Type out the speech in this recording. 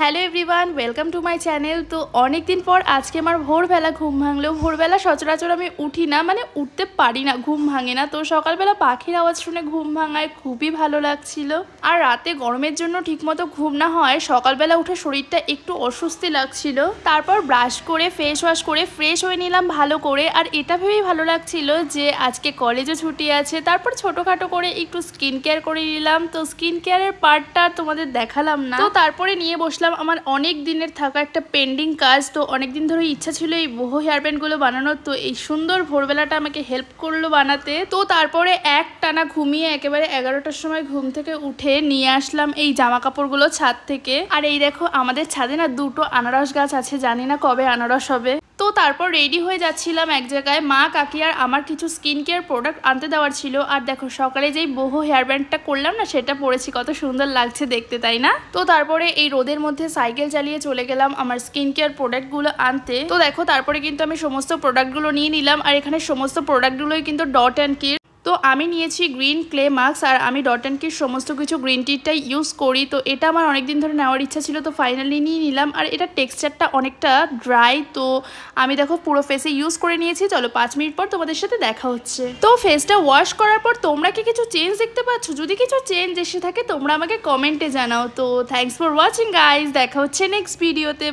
Hello everyone, welcome to my channel. তো অনেক দিন পর আজকে আমার ভোরবেলা ঘুম ভাঙলো। ভোরবেলা সচরাচর আমি উঠি না, মানে উঠতে পারি না, ঘুম ভাঙে না। তো সকালবেলা পাখির আওয়াজ শুনে ঘুম ভাঙায় খুবই ভালো লাগছিল। আর রাতে গরমের জন্য ঠিকমতো ঘুম না হয় সকালবেলা উঠে শরীরটা একটু অস্বস্তি লাগছিল। তারপর ব্রাশ করে ফেস ওয়াশ করে ফ্রেশ হয়ে নিলাম ভালো করে। আর এটা ভেবেই ভালো লাগছিল যে আজকে কলেজে ছুটি আছে। তারপর ছোটোখাটো করে একটু স্কিন কেয়ার করে নিলাম। তো স্কিন কেয়ারের পার্টটা তোমাদের দেখালাম না। তো তারপরে নিয়ে বসলাম আমার অনেক দিনের থাকা একটা পেন্ডিং কাজ। তো অনেক দিন ধরে ইচ্ছা ছিল এই বহু হেয়ার ব্যান্ডগুলো বানানোর। তো এই সুন্দর ভোরবেলাটা আমাকে হেল্প করলো বানাতে। তো তারপরে এক টানা ঘুমিয়ে একেবারে 11টার সময় ঘুম থেকে উঠে নিয়ে আসলাম এই জামা কাপড়গুলো ছাদ থেকে। আর এই দেখো আমাদের ছাদে না দুটো আনারস গাছ আছে, জানি না কবে আনারস হবে। তো তারপর রেডি হয়ে যাচ্ছিলাম এক জায়গায়, মা কাকি আর আমার কিছু স্কিন কেয়ার প্রোডাক্ট আনতে দেওয়ার ছিল। আর দেখো সকালে যেই বহু হেয়ার ব্যান্ডটা করলাম না, সেটা পরেছি, কত সুন্দর লাগছে দেখতে, তাই না? তো তারপরে এই রোদের মধ্যে সাইকেল চালিয়ে চলে গেলাম আমার স্কিন কেয়ার প্রোডাক্টগুলো আনতে। তো দেখো তারপরে কিন্তু আমি সমস্ত প্রোডাক্টগুলো নিয়ে নিলাম। আর এখানে সমস্ত প্রোডাক্টগুলোই কিন্তু ডট অ্যান্ড কির। তো আমি নিয়েছি গ্রিন ক্লে মাস্ক, আর আমি ডট অ্যান্ড কির সমস্ত কিছু গ্রিন টিটাই ইউজ করি। তো এটা আমার অনেক দিন ধরে নেওয়ার ইচ্ছা ছিল, তো ফাইনালি নিয়ে নিলাম। আর এটা টেক্সচারটা অনেকটা ড্রাই। তো আমি দেখো পুরো ফেসে ইউজ করে নিয়েছি। চলো 5 মিনিট পর তোমাদের সাথে দেখা হচ্ছে। তো ফেসটা ওয়াশ করার পর তোমরা কি কিছু চেঞ্জ দেখতে পাচ্ছ? যদি কিছু চেঞ্জ এসে থাকে তোমরা আমাকে কমেন্টে জানাও। তো থ্যাংকস ফর ওয়াচিং গাইজ, দেখা হচ্ছে নেক্সট ভিডিওতে।